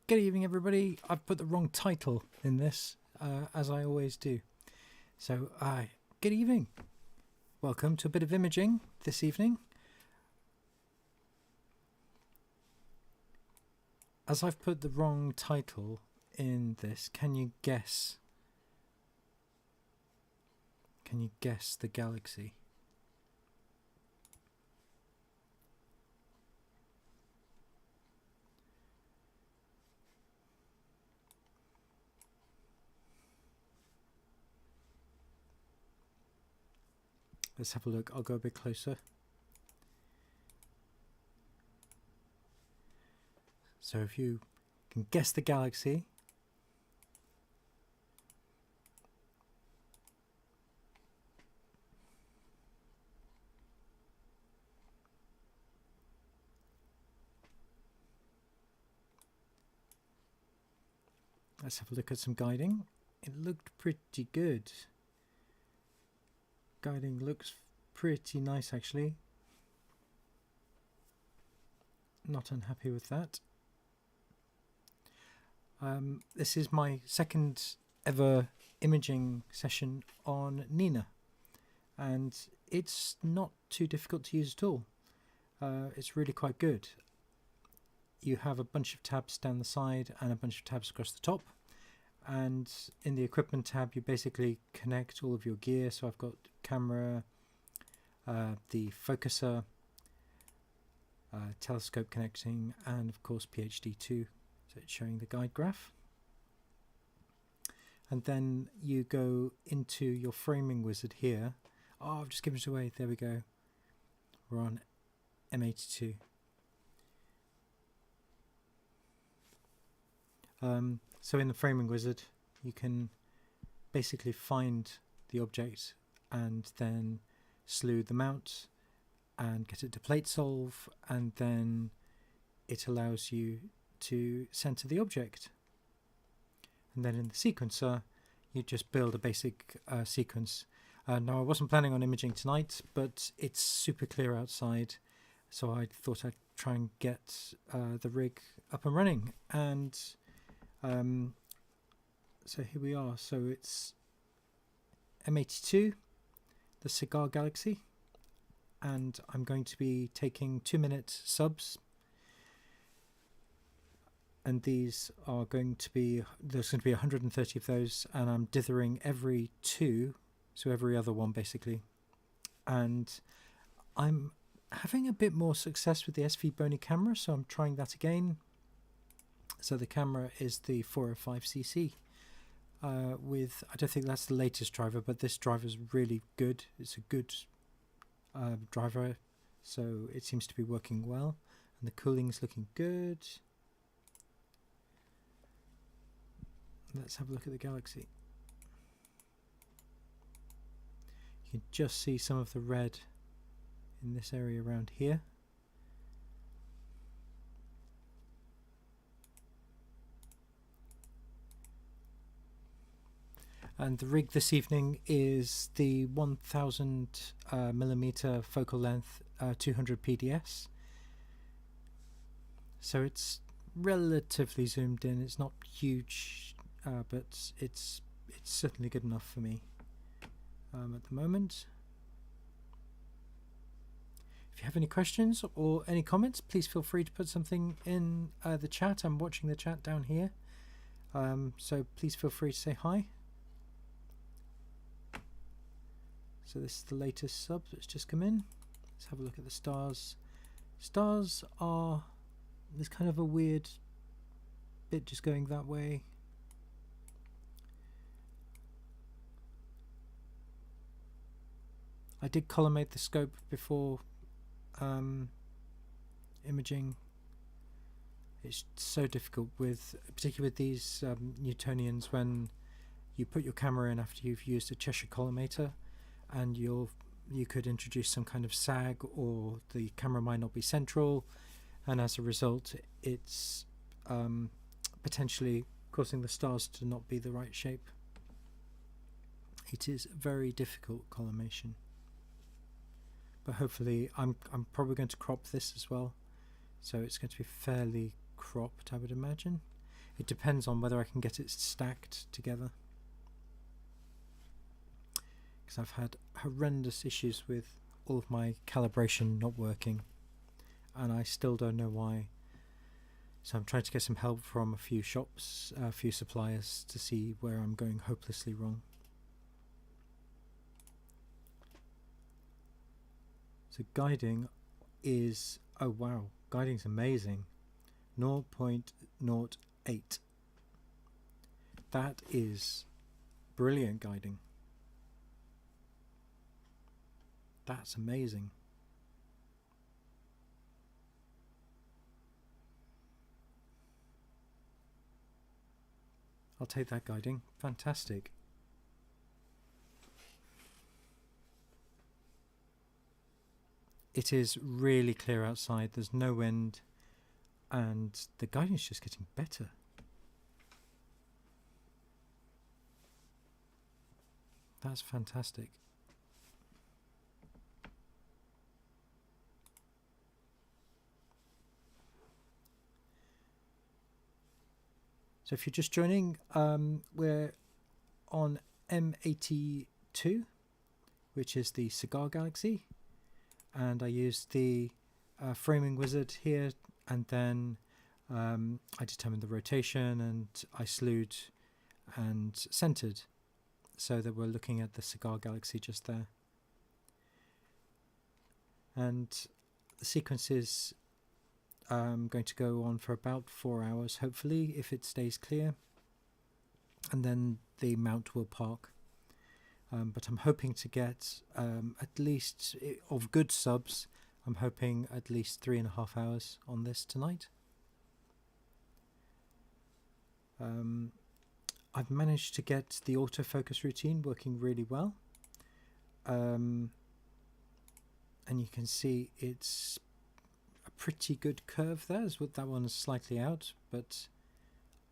Good evening, everybody. I've put the wrong title in this, as I always do. So, good evening. Welcome to a bit of imaging this evening. As I've put the wrong title in this, can you guess? Can you guess the galaxy? Let's have a look. I'll go a bit closer. So if you can guess the galaxy, let's have a look at some guiding. It looked pretty good. Guiding looks pretty nice, actually. Not unhappy with that. This is my second ever imaging session on Nina, and it's not too difficult to use at all. It's really quite good. You have a bunch of tabs down the side and a bunch of tabs across the top, and in the equipment tab you basically connect all of your gear. So I've got camera, the focuser, telescope connecting, and of course PhD2, so it's showing the guide graph. And then you go into your framing wizard here. Oh, I've just given it away. There we go. We're on M82. So in the framing wizard you can basically find the object and then slew the mount and get it to plate solve, and then it allows you to center the object. And then in the sequencer you just build a basic sequence. Now I wasn't planning on imaging tonight, but it's super clear outside, so I thought I'd try and get the rig up and running. And so here we are. So it's M82, the Cigar Galaxy, and I'm going to be taking 2-minute subs, and these are going to be, there's going to be 130 of those, and I'm dithering every 2, so every other one basically. And I'm having a bit more success with the SV Bony camera, so I'm trying that again. So the camera is the 405cc with, I don't think that's the latest driver, but this driver is really good. It's a good driver, so it seems to be working well, and the cooling's looking good. Let's have a look at the galaxy. You can just see some of the red in this area around here. And the rig this evening is the 1000 millimeter focal length 200 PDS. So it's relatively zoomed in. It's not huge, but it's certainly good enough for me at the moment. If you have any questions or any comments, please feel free to put something in the chat. I'm watching the chat down here, so please feel free to say hi. So this is the latest sub that's just come in. Let's have a look at the stars. Stars are, there's kind of a weird bit just going that way. I did collimate the scope before imaging. It's so difficult with, particularly with these Newtonians, when you put your camera in after you've used a Cheshire collimator, and you could introduce some kind of sag, or the camera might not be central, and as a result it's potentially causing the stars to not be the right shape. It is very difficult collimation, but hopefully I'm probably going to crop this as well, so it's going to be fairly cropped, I would imagine. It depends on whether I can get it stacked together, because I've had horrendous issues with all of my calibration not working, and I still don't know why. So I'm trying to get some help from a few shops, a few suppliers, to see where I'm going hopelessly wrong. So guiding is, oh wow, guiding's amazing. 0.08. That is brilliant guiding. That's amazing. I'll take that guiding. Fantastic. It is really clear outside. There's no wind, and the guiding's just getting better. That's fantastic. So if you're just joining, we're on M82, which is the Cigar Galaxy, and I used the framing wizard here, and then I determined the rotation, and I slewed and centered, so that we're looking at the Cigar Galaxy just there. And the sequence is going to go on for about 4 hours, hopefully, if it stays clear, and then the mount will park. But I'm hoping to get at least, of good subs, I'm hoping at least 3.5 hours on this tonight. I've managed to get the autofocus routine working really well, and you can see it's a pretty good curve there. That one's slightly out, but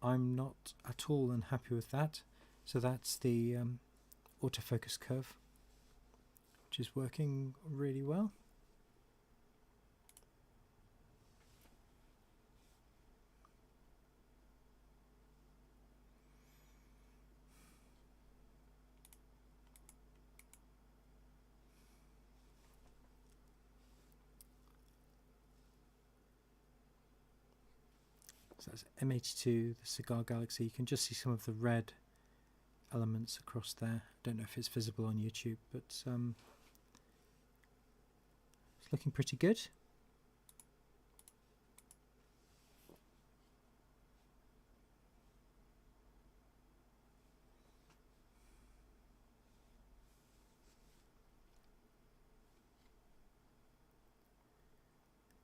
I'm not at all unhappy with that. So that's the autofocus curve, which is working really well. So that's M82, the Cigar Galaxy. You can just see some of the red elements across there. I don't know if it's visible on YouTube, but it's looking pretty good.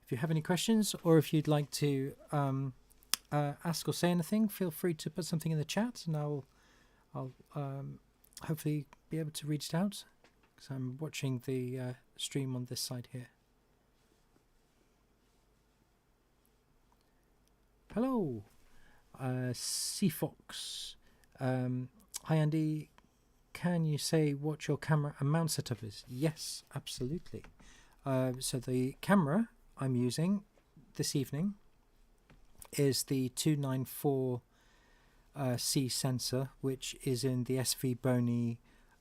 If you have any questions, or if you'd like to ask or say anything, feel free to put something in the chat, and I'll hopefully be able to read it out, because I'm watching the stream on this side here. Hello, Seafox. Hi Andy, can you say what your camera and mount setup is? Yes, absolutely. So the camera I'm using this evening is the 294 C sensor, which is in the SV Bony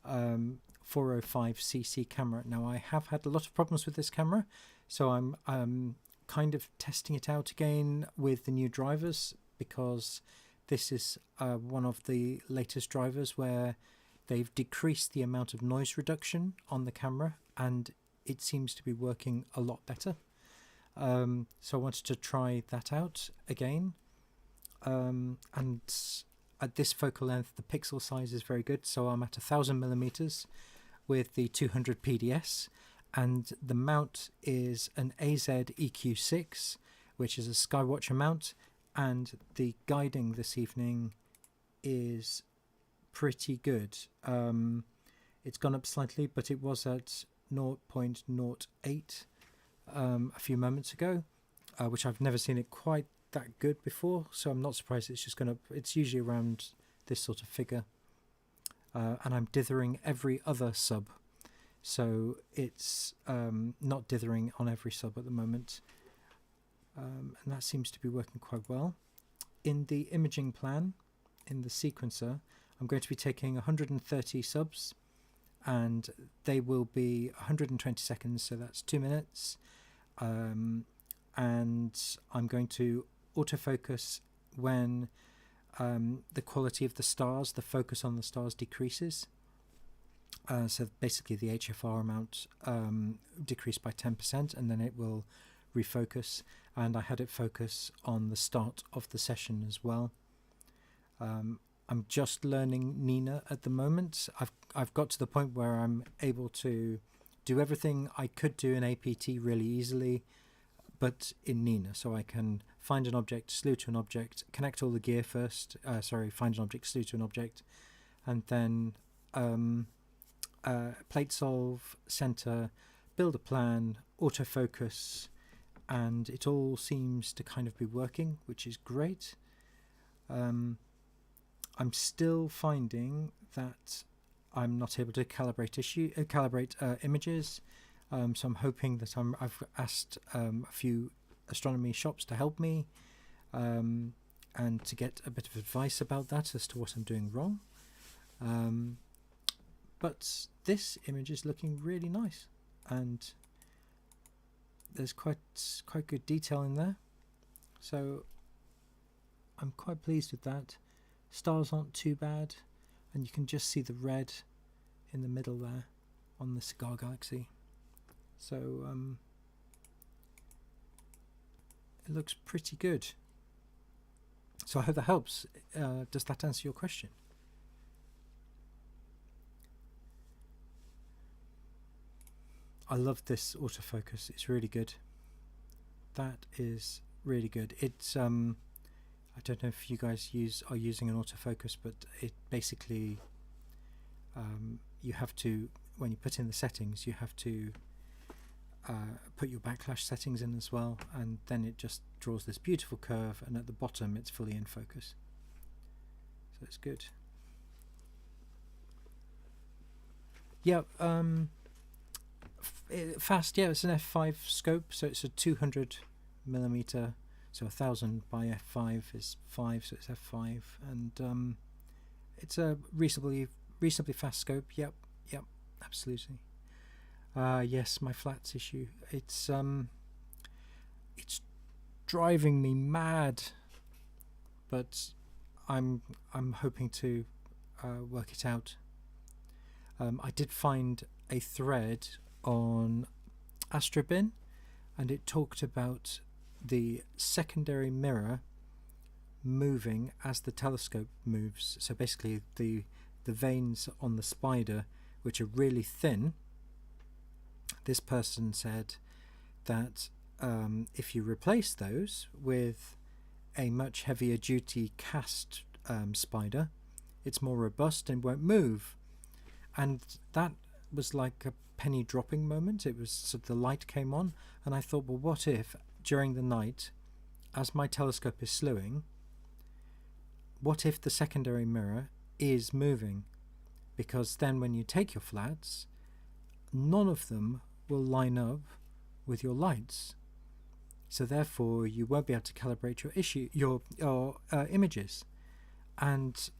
405cc camera. Now, I have had a lot of problems with this camera, so I'm kind of testing it out again with the new drivers, because this is one of the latest drivers where they've decreased the amount of noise reduction on the camera, and it seems to be working a lot better. So I wanted to try that out again, and at this focal length the pixel size is very good, so I'm at 1000mm with the 200 PDS, and the mount is an AZ EQ6, which is a Skywatcher mount, and the guiding this evening is pretty good. It's gone up slightly, but it was at 0.08 a few moments ago, which I've never seen it quite that good before, so I'm not surprised it's just gonna, it's usually around this sort of figure, and I'm dithering every other sub, so it's not dithering on every sub at the moment, and that seems to be working quite well. in the imaging plan, in the sequencer, I'm going to be taking 130 subs, and they will be 120 seconds, so that's 2 minutes. And I'm going to autofocus when the quality of the stars, the focus on the stars decreases. So basically the HFR amount decreased by 10%, and then it will refocus. And I had it focus on the start of the session as well. I'm just learning Nina at the moment. I've got to the point where I'm able to do everything I could do in APT really easily, but in Nina. So I can find an object, slew to an object, connect all the gear first, find an object, slew to an object, and then plate solve, center, build a plan, autofocus, and it all seems to kind of be working, which is great. I'm still finding that I'm not able to calibrate images, so I'm hoping that I've asked a few astronomy shops to help me and to get a bit of advice about that as to what I'm doing wrong. But this image is looking really nice, and there's quite good detail in there, so I'm quite pleased with that. Stars aren't too bad, and you can just see the red in the middle there on the Cigar Galaxy, so it looks pretty good. So I hope that helps. Does that answer your question? I love this autofocus, it's really good. That is really good. It's I don't know if you guys are using an autofocus, but it basically you have to, when you put in the settings, you have to put your backlash settings in as well, and then it just draws this beautiful curve, and at the bottom it's fully in focus, so it's good. Yeah, fast. Yeah, it's an f5 scope, so it's a 200mm, so 1000 by f5 is 5, so it's f5, and it's a reasonably fast scope. Yep, absolutely. Yes, my flats issue. It's driving me mad, but I'm hoping to work it out. I did find a thread on Astrobin, and it talked about the secondary mirror moving as the telescope moves. So basically the veins on the spider, which are really thin, this person said that if you replace those with a much heavier duty cast spider, it's more robust and won't move. And that was like a penny dropping moment. It was, so the light came on, and I thought, well, what if during the night, as my telescope is slewing, what if the secondary mirror is moving? Because then when you take your flats, none of them will line up with your lights, so therefore you won't be able to calibrate your images. And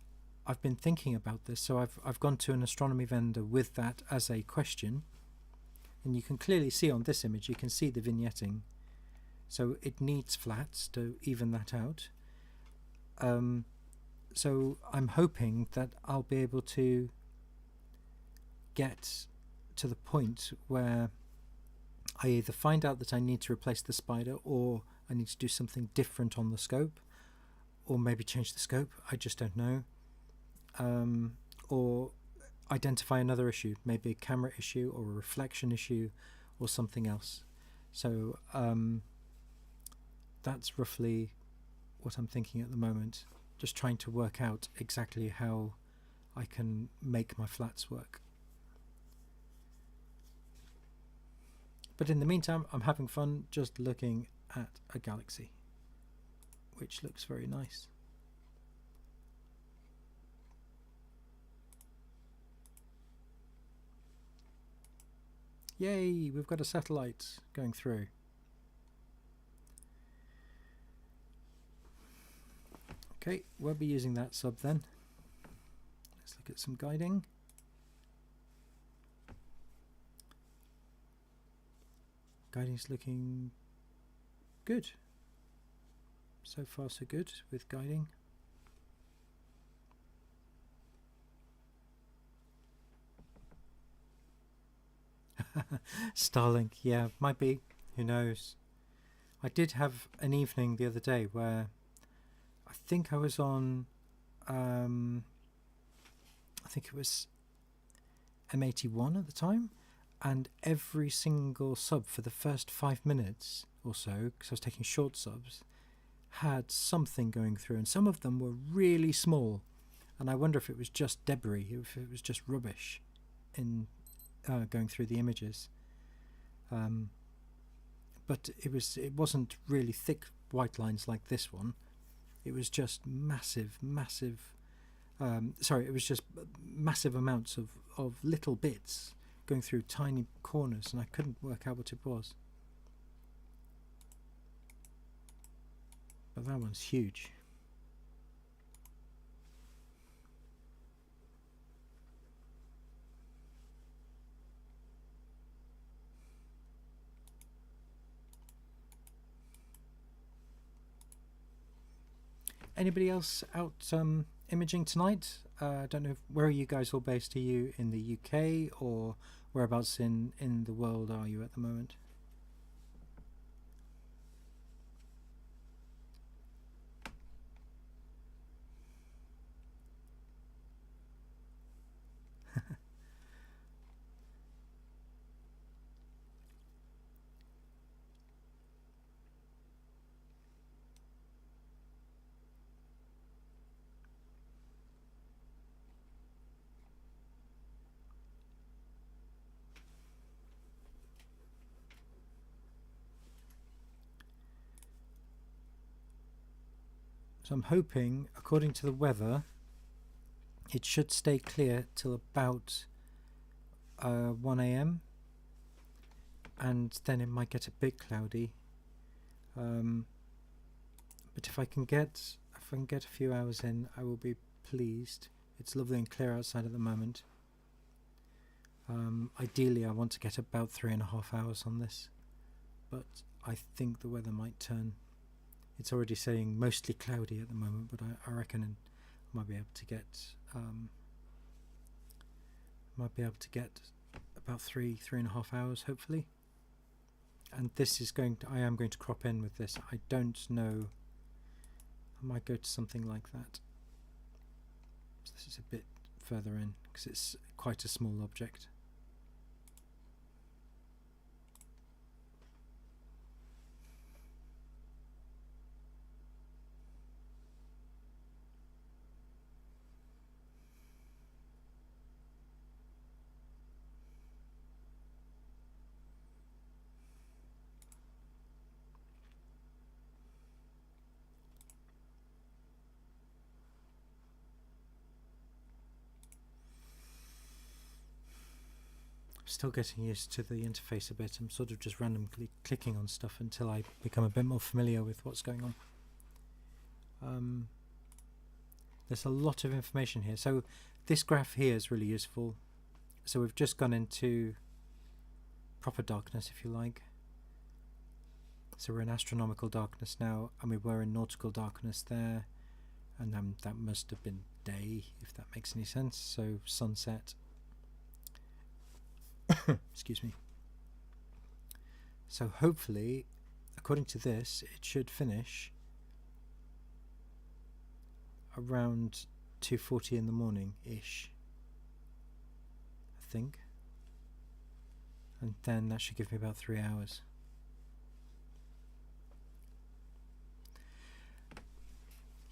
I've been thinking about this, so I've gone to an astronomy vendor with that as a question, and you can clearly see on this image, you can see the vignetting, so it needs flats to even that out. So I'm hoping that I'll be able to get to the point where I either find out that I need to replace the spider, or I need to do something different on the scope, or maybe change the scope, I just don't know. Or identify another issue, maybe a camera issue or a reflection issue or something else. So that's roughly what I'm thinking at the moment, just trying to work out exactly how I can make my flats work. But in the meantime, I'm having fun just looking at a galaxy, which looks very nice. Yay, we've got a satellite going through. Okay, we'll be using that sub then. Let's look at some guiding. Guiding's looking good. So far so good with guiding. Starlink, yeah, might be. Who knows? I did have an evening the other day where I think I was on, I think it was M81 at the time, and every single sub for the first 5 minutes or so, because I was taking short subs, had something going through, and some of them were really small, and I wonder if it was just debris, if it was just rubbish in going through the images. But it wasn't really thick white lines like this one. It was just massive it was just massive amounts of little bits going through tiny corners, and I couldn't work out what it was. But that one's huge. Anybody else out imaging tonight? I don't know, where are you guys all based? Are you in the UK, or whereabouts in the world are you at the moment? So I'm hoping, according to the weather, it should stay clear till about 1 AM, and then it might get a bit cloudy. But if I can get a few hours in, I will be pleased. It's lovely and clear outside at the moment. Ideally, I want to get about 3.5 hours on this, but I think the weather might turn. It's already saying mostly cloudy at the moment, but I reckon I might be able to get about 3.5 hours, hopefully. And this is I am going to crop in with this. I don't know. I might go to something like that. So this is a bit further in because it's quite a small object. Still getting used to the interface a bit. I'm sort of just randomly clicking on stuff until I become a bit more familiar with what's going on. There's a lot of information here. So this graph here is really useful. So we've just gone into proper darkness, if you like. So we're in astronomical darkness now, and we were in nautical darkness there, and that must have been day, if that makes any sense. So sunset. Excuse me. So hopefully, according to this, it should finish around 2:40 in the morning ish, I think, and then that should give me about 3 hours.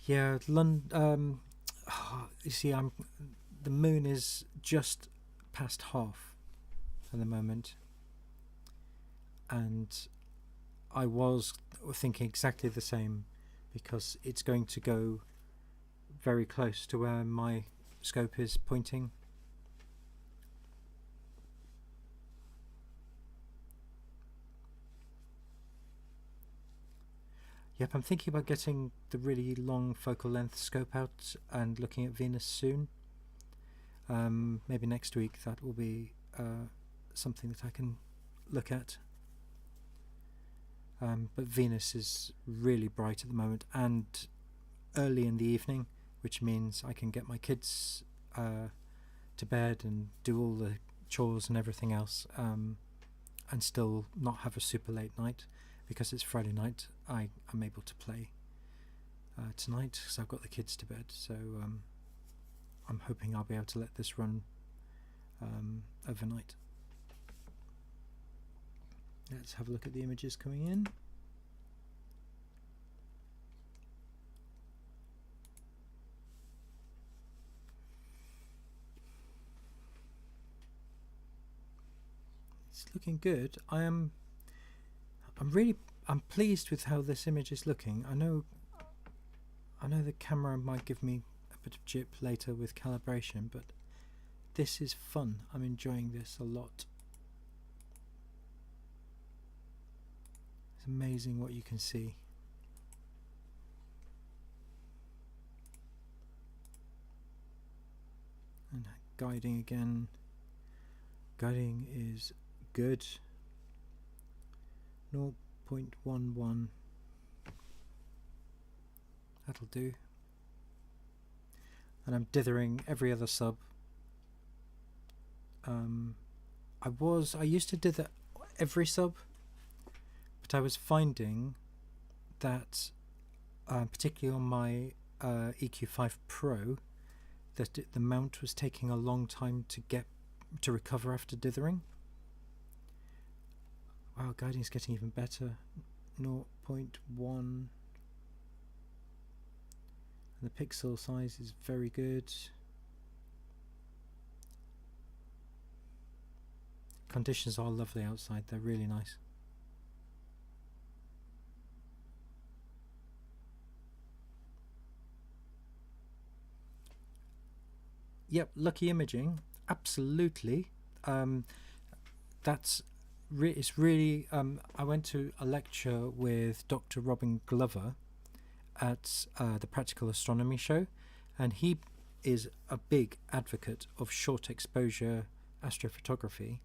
Yeah, London. You see, the moon is just past half at the moment, and I was thinking exactly the same, because it's going to go very close to where my scope is pointing. Yep, I'm thinking about getting the really long focal length scope out and looking at Venus soon. Maybe next week that will be something that I can look at. But Venus is really bright at the moment and early in the evening, which means I can get my kids to bed and do all the chores and everything else, and still not have a super late night. Because it's Friday night, I'm able to play tonight because I've got the kids to bed. So I'm hoping I'll be able to let this run overnight. Let's have a look at the images coming in. It's looking good. I'm pleased with how this image is looking. I know the camera might give me a bit of jip later with calibration, but this is fun. I'm enjoying this a lot. It's amazing what you can see. And guiding again. Guiding is good. 0.11. That'll do. And I'm dithering every other sub. I used to dither every sub, but I was finding that particularly on my EQ5 Pro, that the mount was taking a long time to recover after dithering. Wow, guiding's getting even better. 0.1. And the pixel size is very good. Conditions are lovely outside, they're really nice. Yep, lucky imaging, absolutely. It's really. I went to a lecture with Dr. Robin Glover at the Practical Astronomy Show, and he is a big advocate of short exposure astrophotography,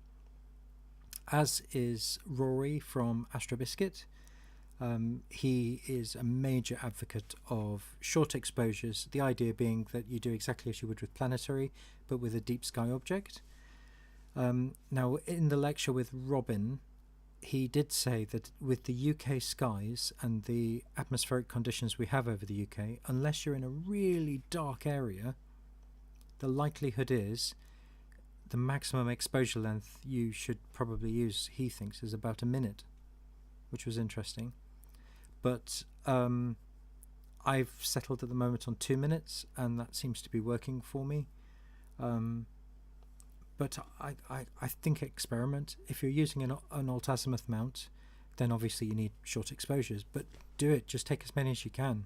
as is Rory from Astrobiscuit. He is a major advocate of short exposures, the idea being that you do exactly as you would with planetary, but with a deep sky object. Now, in the lecture with Robin, he did say that with the UK skies and the atmospheric conditions we have over the UK, unless you're in a really dark area, the likelihood is the maximum exposure length you should probably use, he thinks, is about a minute, which was interesting. But I've settled at the moment on 2 minutes, and that seems to be working for me. But I think experiment. If you're using an alt-azimuth mount, then obviously you need short exposures, but do it. Just take as many as you can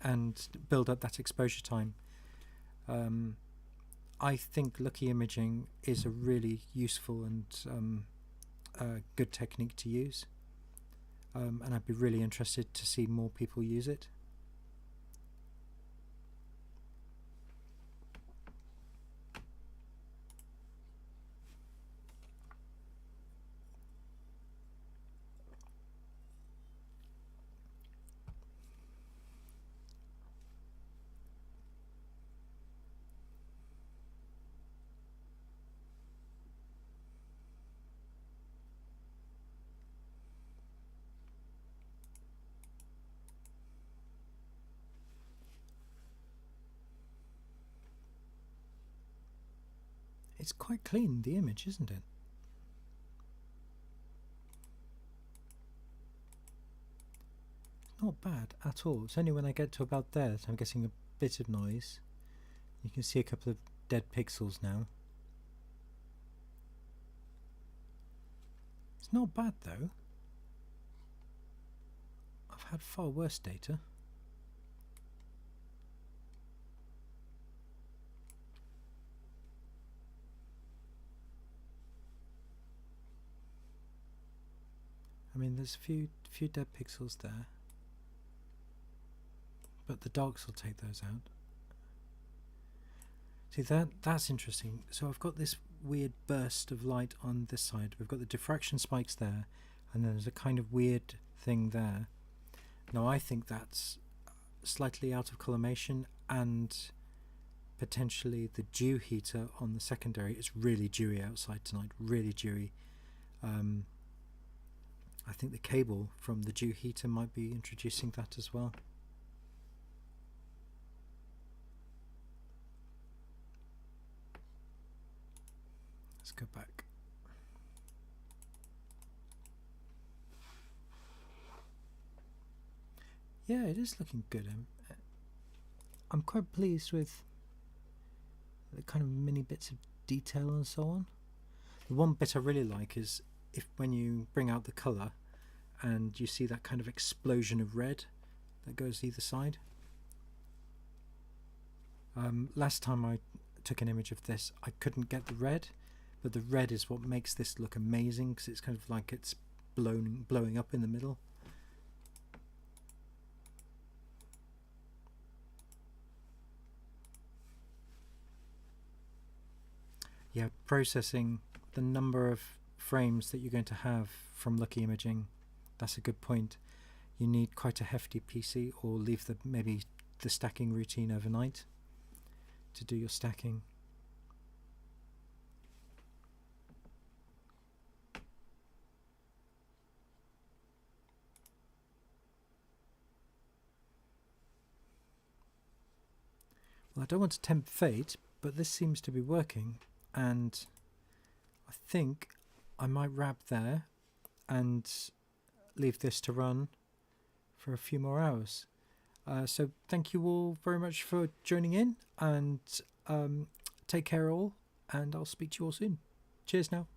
and build up that exposure time. I think lucky imaging is a really useful and good technique to use, and I'd be really interested to see more people use it. It's quite clean, the image, isn't it? Not bad at all. It's only when I get to about there that I'm getting a bit of noise. You can see a couple of dead pixels now. It's not bad though. I've had far worse data. I mean, there's a few dead pixels there. but the darks will take those out. See, that's interesting. So I've got this weird burst of light on this side. We've got the diffraction spikes there, and then there's a kind of weird thing there. Now I think that's slightly out of collimation, and potentially the dew heater on the secondary. It's really dewy outside tonight, really dewy. I think the cable from the dew heater might be introducing that as well. Let's go back. Yeah, it is looking good. I'm quite pleased with the kind of mini bits of detail and so on. The one bit I really like is when you bring out the colour and you see that kind of explosion of red that goes either side. Last time I took an image of this, I couldn't get the red, but the red is what makes this look amazing, because it's kind of like it's blowing up in the middle. Yeah, processing the number of frames that you're going to have from Lucky Imaging, that's a good point. You need quite a hefty PC, or leave maybe the stacking routine overnight to do your stacking. Well, I don't want to tempt fate, but this seems to be working, and I think I might wrap there and leave this to run for a few more hours. So thank you all very much for joining in, and take care all, and I'll speak to you all soon. Cheers now.